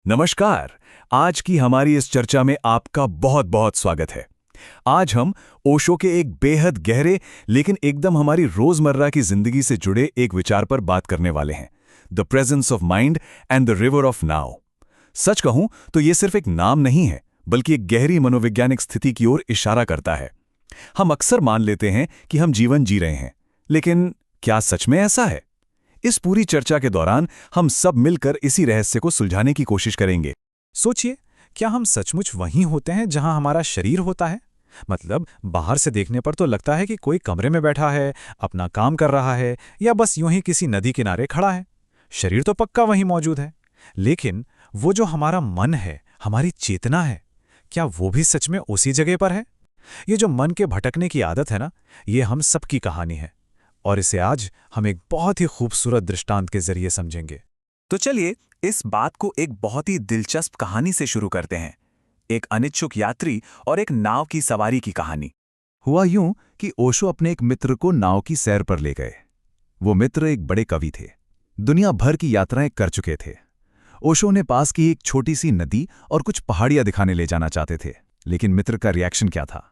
नमस्कार। आज की हमारी इस चर्चा में आपका बहुत बहुत स्वागत है। आज हम ओशो के एक बेहद गहरे लेकिन एकदम हमारी रोजमर्रा की जिंदगी से जुड़े एक विचार पर बात करने वाले हैं, the presence of mind and the river of now. सच कहूं तो ये सिर्फ एक नाम नहीं है, बल्कि एक गहरी मनोवैज्ञानिक स्थिति की ओर इशारा करता है। हम अक्सर मान लेते हैं कि हम जीवन जी रहे हैं, लेकिन क्या सच में ऐसा है? इस पूरी चर्चा के दौरान हम सब मिलकर इसी रहस्य को सुलझाने की कोशिश करेंगे। सोचिए, क्या हम सचमुच वहीं होते हैं जहां हमारा शरीर होता है? मतलब बाहर से देखने पर तो लगता है कि कोई कमरे में बैठा है, अपना काम कर रहा है या बस यूं ही किसी नदी किनारे खड़ा है। शरीर तो पक्का वहीं मौजूद है, लेकिन वो जो हमारा मन है, हमारी चेतना है, क्या वो भी सच में उसी जगह पर है? ये जो मन के भटकने की आदत है ना, ये हम सबकी कहानी है, और इसे आज हम एक बहुत ही खूबसूरत दृष्टांत के जरिए समझेंगे। तो चलिए इस बात को एक बहुत ही दिलचस्प कहानी से शुरू करते हैं। एक अनिच्छुक यात्री और एक नाव की सवारी की कहानी। हुआ यूं कि ओशो अपने एक मित्र को नाव की सैर पर ले गए। वो मित्र एक बड़े कवि थे, दुनिया भर की यात्राएं कर चुके थे। ओशो ने पास की एक छोटी सी नदी और कुछ पहाड़ियां दिखाने ले जाना चाहते थे, लेकिन मित्र का रिएक्शन क्या था?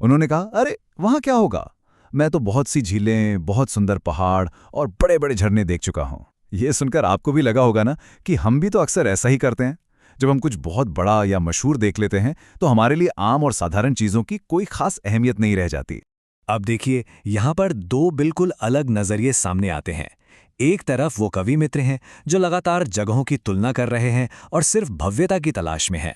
उन्होंने कहा, अरे वहां क्या होगा, मैं तो बहुत सी झीलें, बहुत सुंदर पहाड़ और बड़े बड़े झरने देख चुका हूं। ये सुनकर आपको भी लगा होगा ना कि हम भी तो अक्सर ऐसा ही करते हैं। जब हम कुछ बहुत बड़ा या मशहूर देख लेते हैं तो हमारे लिए आम और साधारण चीजों की कोई खास अहमियत नहीं रह जाती। अब देखिए, यहाँ पर दो बिल्कुल अलग नजरिए सामने आते हैं। एक तरफ वो कवि मित्र हैं जो लगातार जगहों की तुलना कर रहे हैं और सिर्फ भव्यता की तलाश में हैं,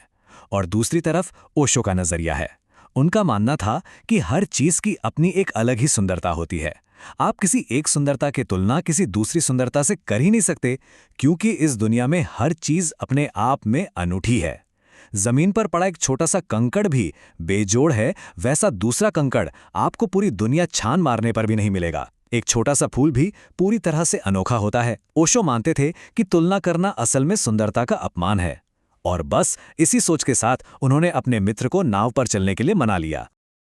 और दूसरी तरफ ओशो का नजरिया है। उनका मानना था कि हर चीज की अपनी एक अलग ही सुंदरता होती है। आप किसी एक सुंदरता की तुलना किसी दूसरी सुंदरता से कर ही नहीं सकते, क्योंकि इस दुनिया में हर चीज अपने आप में अनूठी है। जमीन पर पड़ा एक छोटा सा कंकड़ भी बेजोड़ है, वैसा दूसरा कंकड़ आपको पूरी दुनिया छान मारने पर भी नहीं मिलेगा। एक छोटा सा फूल भी पूरी तरह से अनोखा होता है। ओशो मानते थे कि तुलना करना असल में सुंदरता का अपमान है, और बस इसी सोच के साथ उन्होंने अपने मित्र को नाव पर चलने के लिए मना लिया।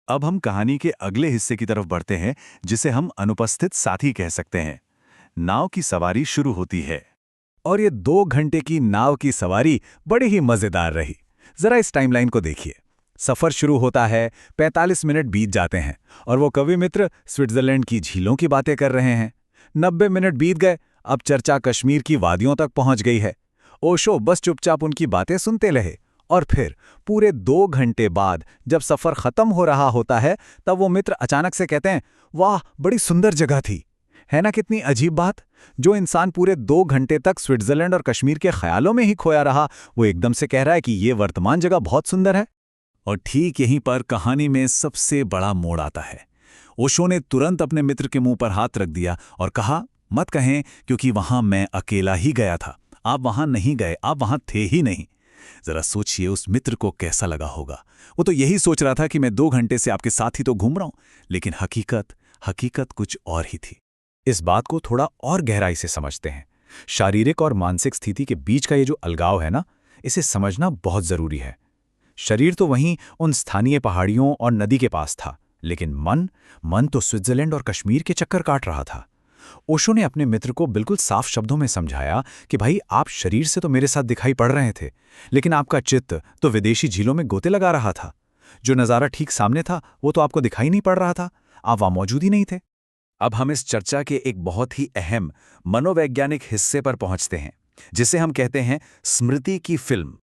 अब हम कहानी के अगले हिस्से की तरफ बढ़ते हैं, जिसे हम अनुपस्थित साथी कह सकते हैं। नाव की सवारी शुरू होती है और ये 2 घंटे की नाव की सवारी बड़ी ही मजेदार रही। जरा इस टाइमलाइन को देखिए। सफर शुरू होता है, 45 मिनट बीत जाते हैं और वो कवि मित्र स्विट्जरलैंड की झीलों की बातें कर रहे हैं। 90 मिनट बीत गए, अब चर्चा कश्मीर की वादियों तक पहुंच गई है। ओशो बस चुपचाप उनकी बातें सुनते रहे, और फिर पूरे 2 घंटे बाद जब सफर खत्म हो रहा होता है, तब वो मित्र अचानक से कहते हैं, वाह बड़ी सुंदर जगह थी। है ना कितनी अजीब बात? जो इंसान पूरे 2 घंटे तक स्विट्जरलैंड और कश्मीर के ख्यालों में ही खोया रहा, वो एकदम से कह रहा है कि ये वर्तमान जगह बहुत सुंदर है। और ठीक यहीं पर कहानी में सबसे बड़ा मोड़ आता है। ओशो ने तुरंत अपने मित्र के मुंह पर हाथ रख दिया और कहा, मत कहें, क्योंकि वहां मैं अकेला ही गया था। आप वहां नहीं गए, आप वहां थे ही नहीं। जरा सोचिए उस मित्र को कैसा लगा होगा। वो तो यही सोच रहा था कि मैं 2 घंटे से आपके साथ ही तो घूम रहा हूं, लेकिन हकीकत कुछ और ही थी। इस बात को थोड़ा और गहराई से समझते हैं। शारीरिक और मानसिक स्थिति के बीच का ये जो अलगाव है ना, इसे समझना बहुत जरूरी है। शरीर तो वहीं उन स्थानीय पहाड़ियों और नदी के पास था, लेकिन मन तो स्विट्जरलैंड और कश्मीर के चक्कर काट रहा था। ओशो ने अपने मित्र को बिल्कुल साफ शब्दों में समझाया कि भाई, आप शरीर से तो मेरे साथ दिखाई पड़ रहे थे, लेकिन आपका चित्त तो विदेशी झीलों में गोते लगा रहा था। जो नज़ारा ठीक सामने था वो तो आपको दिखाई नहीं पड़ रहा था, आप वहां मौजूद ही नहीं थे। अब हम इस चर्चा के एक बहुत ही अहम मनोवैज्ञानिक हिस्से पर पहुंचते हैं, जिसे हम कहते हैं स्मृति की फिल्म।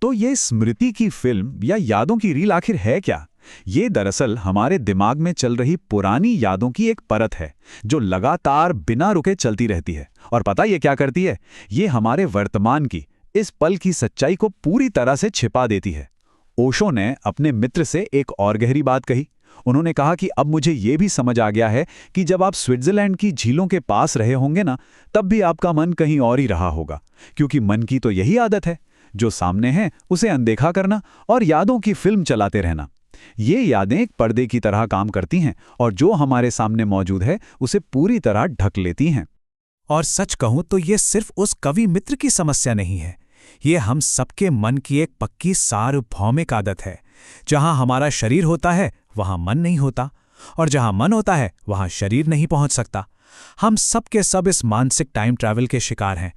तो ये स्मृति की फिल्म या यादों की रील आखिर है क्या? ये दरअसल हमारे दिमाग में चल रही पुरानी यादों की एक परत है, जो लगातार बिना रुके चलती रहती है। और पता ये क्या करती है? ये हमारे वर्तमान की, इस पल की सच्चाई को पूरी तरह से छिपा देती है। ओशो ने अपने मित्र से एक और गहरी बात कही। उन्होंने कहा कि अब मुझे ये भी समझ आ गया है कि जब आप स्विट्जरलैंड की झीलों के पास रहे होंगे ना, तब भी आपका मन कहीं और ही रहा होगा, क्योंकि मन की तो यही आदत है, जो सामने है उसे अनदेखा करना और यादों की फिल्म चलाते रहना। ये यादें एक पर्दे की तरह काम करती हैं और जो हमारे सामने मौजूद है उसे पूरी तरह ढक लेती हैं। और सच कहूं तो ये सिर्फ उस कवि मित्र की समस्या नहीं है, ये हम सबके मन की एक पक्की सार्वभौमिक आदत है। जहां हमारा शरीर होता है वहां मन नहीं होता, और जहां मन होता है वहां शरीर नहीं पहुंच सकता। हम सब के सब इस मानसिक टाइम ट्रैवल के शिकार हैं।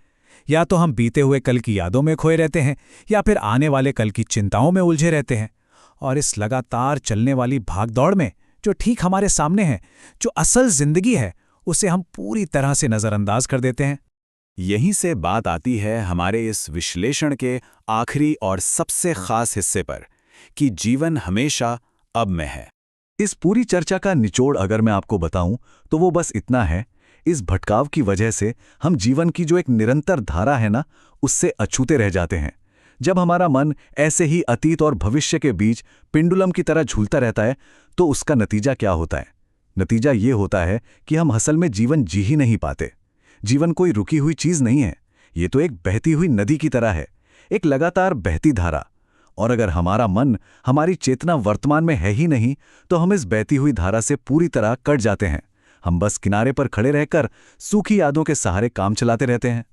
या तो हम बीते हुए कल की यादों में खोए रहते हैं या फिर आने वाले कल की चिंताओं में उलझे रहते हैं। और इस लगातार चलने वाली भागदौड़ में जो ठीक हमारे सामने है, जो असल जिंदगी है, उसे हम पूरी तरह से नज़रअंदाज कर देते हैं। यहीं से बात आती है हमारे इस विश्लेषण के आखिरी और सबसे खास हिस्से पर, कि जीवन हमेशा अब में है। इस पूरी चर्चा का निचोड़ अगर मैं आपको बताऊं तो वो बस इतना है, इस भटकाव की वजह से हम जीवन की जो एक निरंतर धारा है ना, उससे अछूते रह जाते हैं। जब हमारा मन ऐसे ही अतीत और भविष्य के बीच पेंडुलम की तरह झूलता रहता है, तो उसका नतीजा क्या होता है? नतीजा ये होता है कि हम असल में जीवन जी ही नहीं पाते। जीवन कोई रुकी हुई चीज नहीं है, ये तो एक बहती हुई नदी की तरह है, एक लगातार बहती धारा। और अगर हमारा मन, हमारी चेतना वर्तमान में है ही नहीं, तो हम इस बहती हुई धारा से पूरी तरह कट जाते हैं। हम बस किनारे पर खड़े रहकर सूखी यादों के सहारे काम चलाते रहते हैं।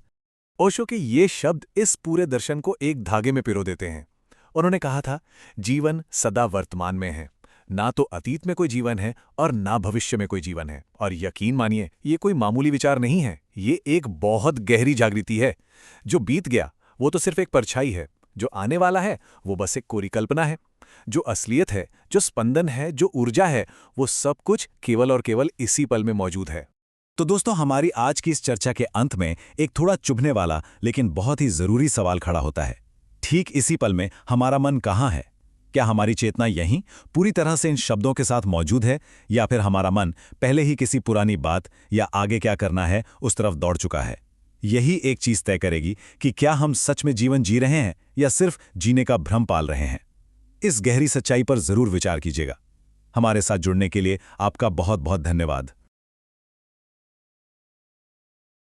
ओशो के ये शब्द इस पूरे दर्शन को एक धागे में पिरो देते हैं। उन्होंने कहा था, जीवन सदा वर्तमान में है, ना तो अतीत में कोई जीवन है और ना भविष्य में कोई जीवन है। और यकीन मानिए, ये कोई मामूली विचार नहीं है, ये एक बहुत गहरी जागृति है। जो बीत गया वो तो सिर्फ एक परछाई है, जो आने वाला है वो बस एक कोरी कल्पना है। जो असलियत है, जो स्पंदन है, जो ऊर्जा है, वो सब कुछ केवल और केवल इसी पल में मौजूद है। तो दोस्तों, हमारी आज की इस चर्चा के अंत में एक थोड़ा चुभने वाला लेकिन बहुत ही जरूरी सवाल खड़ा होता है। ठीक इसी पल में हमारा मन कहाँ है? क्या हमारी चेतना यहीं पूरी तरह से इन शब्दों के साथ मौजूद है, या फिर हमारा मन पहले ही किसी पुरानी बात या आगे क्या करना है उस तरफ दौड़ चुका है? यही एक चीज तय करेगी कि क्या हम सच में जीवन जी रहे हैं या सिर्फ जीने का भ्रम पाल रहे हैं। इस गहरी सच्चाई पर जरूर विचार कीजिएगा। हमारे साथ जुड़ने के लिए आपका बहुत बहुत धन्यवाद।